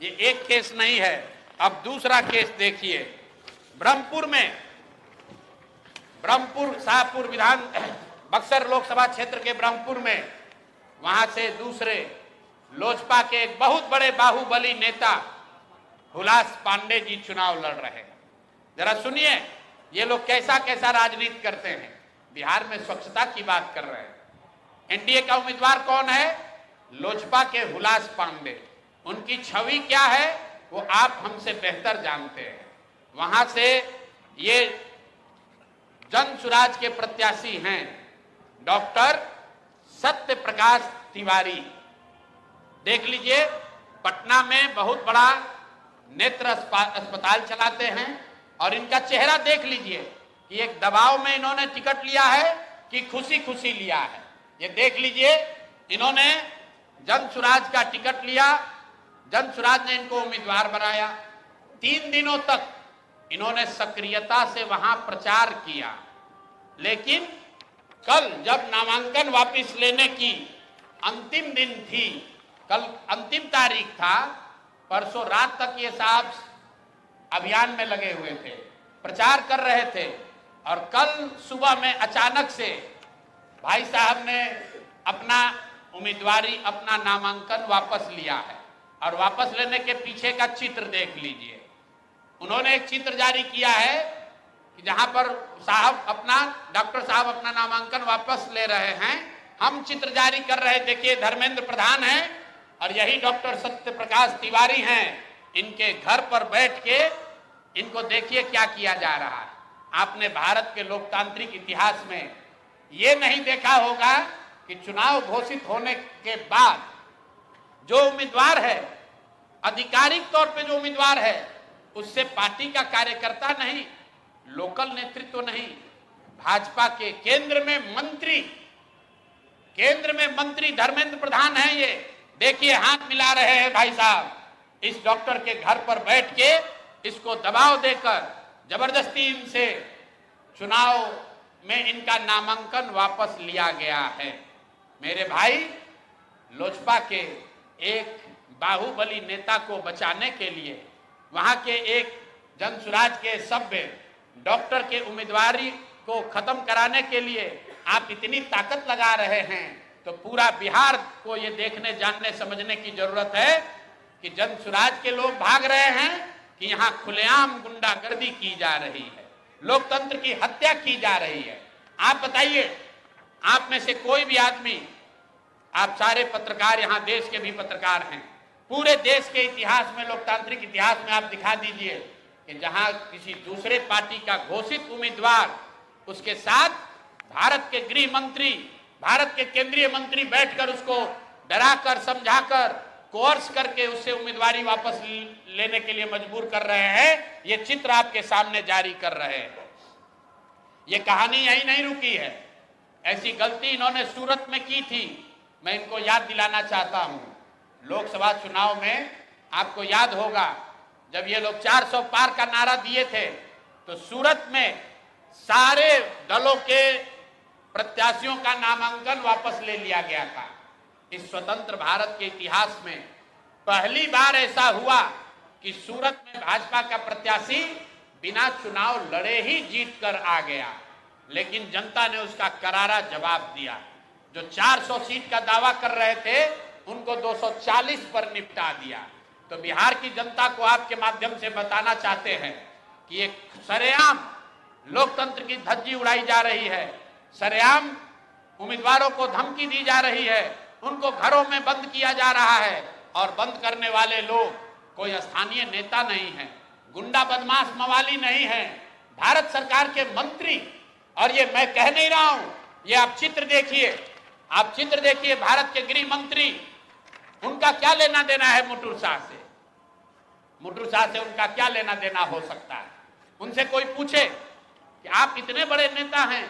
ये एक केस नहीं है। अब दूसरा केस देखिए, ब्रह्मपुर में, ब्रह्मपुर शाहपुर विधान बक्सर लोकसभा क्षेत्र के ब्रह्मपुर में, वहां से दूसरे लोजपा के एक बहुत बड़े बाहुबली नेता हुलास पांडे जी चुनाव लड़ रहे हैं। जरा सुनिए ये लोग कैसा कैसा राजनीति करते हैं। बिहार में स्वच्छता की बात कर रहे हैं। एनडीए का उम्मीदवार कौन है? लोजपा के हुलास पांडे। उनकी छवि क्या है वो आप हमसे बेहतर जानते हैं। वहां से ये जन सुराज के प्रत्याशी हैं डॉक्टर सत्य प्रकाश तिवारी। देख लीजिए, पटना में बहुत बड़ा नेत्र अस्पताल चलाते हैं और इनका चेहरा देख लीजिए कि एक दबाव में इन्होंने टिकट लिया है कि खुशी खुशी लिया है। ये देख लीजिए, इन्होंने जन सुराज का टिकट लिया, जन सुराज ने इनको उम्मीदवार बनाया। 3 दिनों तक इन्होंने सक्रियता से वहां प्रचार किया, लेकिन कल जब नामांकन वापस लेने की अंतिम दिन थी, कल अंतिम तारीख था, परसों रात तक ये साहब अभियान में लगे हुए थे, प्रचार कर रहे थे, और कल सुबह में अचानक से भाई साहब ने अपना उम्मीदवारी, अपना नामांकन वापस लिया है। और वापस लेने के पीछे का चित्र देख लीजिए। उन्होंने एक चित्र जारी किया है कि जहां पर साहब अपना, डॉक्टर साहब अपना नामांकन वापस ले रहे हैं। हम चित्र जारी कर रहे, देखिए धर्मेंद्र प्रधान हैं और यही डॉक्टर सत्य प्रकाश तिवारी हैं। इनके घर पर बैठ के इनको देखिए क्या किया जा रहा है। आपने भारत के लोकतांत्रिक इतिहास में ये नहीं देखा होगा कि चुनाव घोषित होने के बाद जो उम्मीदवार है, आधिकारिक तौर पे जो उम्मीदवार है, उससे पार्टी का कार्यकर्ता नहीं, लोकल नेतृत्व नहीं, भाजपा के केंद्र में मंत्री धर्मेंद्र प्रधान हैं। ये देखिए हाथ मिला रहे हैं भाई साहब, इस डॉक्टर के घर पर बैठ के इसको दबाव देकर जबरदस्ती इनसे चुनाव में इनका नामांकन वापस लिया गया है। मेरे भाई, लोजपा के एक बाहुबली नेता को बचाने के लिए, वहां के एक जनसुराज के सभ्य डॉक्टर के उम्मीदवारी को खत्म कराने के लिए आप इतनी ताकत लगा रहे हैं, तो पूरा बिहार को ये देखने, जानने, समझने की जरूरत है कि जनसुराज के लोग भाग रहे हैं कि यहाँ खुलेआम गुंडागर्दी की जा रही है, लोकतंत्र की हत्या की जा रही है। आप बताइए, आप में से कोई भी आदमी, आप सारे पत्रकार, यहाँ देश के भी पत्रकार हैं, पूरे देश के इतिहास में, लोकतांत्रिक इतिहास में आप दिखा दीजिए कि जहां किसी दूसरे पार्टी का घोषित उम्मीदवार, उसके साथ भारत के गृह मंत्री, भारत के केंद्रीय मंत्री बैठकर उसको डराकर, समझाकर, कोर्स करके उससे उम्मीदवारी वापस लेने के लिए मजबूर कर रहे हैं। ये चित्र आपके सामने जारी कर रहे हैं। ये कहानी यही नहीं रुकी है। ऐसी गलती इन्होंने सूरत में की थी। मैं इनको याद दिलाना चाहता हूं, लोकसभा चुनाव में आपको याद होगा जब ये लोग 400 पार का नारा दिए थे, तो सूरत में सारे दलों के प्रत्याशियों का नामांकन वापस ले लिया गया था। इस स्वतंत्र भारत के इतिहास में पहली बार ऐसा हुआ कि सूरत में भाजपा का प्रत्याशी बिना चुनाव लड़े ही जीत कर आ गया, लेकिन जनता ने उसका करारा जवाब दिया। जो 400 सीट का दावा कर रहे थे, उनको 240 पर निपटा दिया। तो बिहार की जनता को आपके माध्यम से बताना चाहते हैं कि एक सरेआम लोकतंत्र की धज्जी उड़ाई जा रही है, सरेआम उम्मीदवारों को धमकी दी जा रही है, उनको घरों में बंद किया जा रहा है, और बंद करने वाले लोग कोई स्थानीय नेता नहीं है, गुंडा बदमाश मवाली नहीं है, भारत सरकार के मंत्री। और ये मैं कह नहीं रहा हूं, ये आप चित्र देखिए, आप चित्र देखिए, भारत के गृह मंत्री, उनका क्या लेना देना है मुटुर शाह से? मुटुर शाह से उनका क्या लेना देना हो सकता है? उनसे कोई पूछे कि आप इतने बड़े नेता हैं,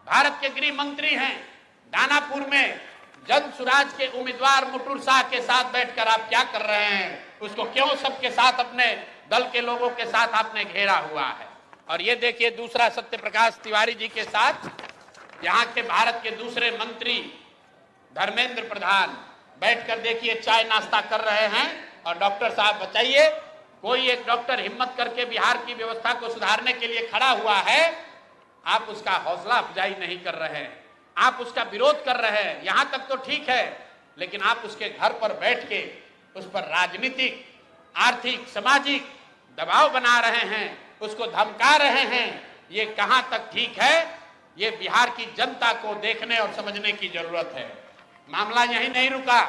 भारत के गृह मंत्री हैं, दानापुर में जन सुराज के उम्मीदवार मुटुर शाह के साथ बैठकर आप क्या कर रहे हैं? उसको क्यों सबके साथ, अपने दल के लोगों के साथ आपने घेरा हुआ है? और ये देखिए दूसरा सत्य प्रकाश तिवारी जी के साथ यहाँ के भारत के दूसरे मंत्री धर्मेंद्र प्रधान बैठकर देखिए चाय नाश्ता कर रहे हैं और डॉक्टर साहब बताइए, कोई एक डॉक्टर हिम्मत करके बिहार की व्यवस्था को सुधारने के लिए खड़ा हुआ है, आप उसका हौसला अफजाई नहीं कर रहे हैं, आप उसका विरोध कर रहे हैं। यहां तक तो ठीक है, लेकिन आप उसके घर पर बैठ के उस पर राजनीतिक, आर्थिक, सामाजिक दबाव बना रहे हैं, उसको धमका रहे हैं। ये कहां तक ठीक है, ये बिहार की जनता को देखने और समझने की जरूरत है। मामला यहीं नहीं रुका।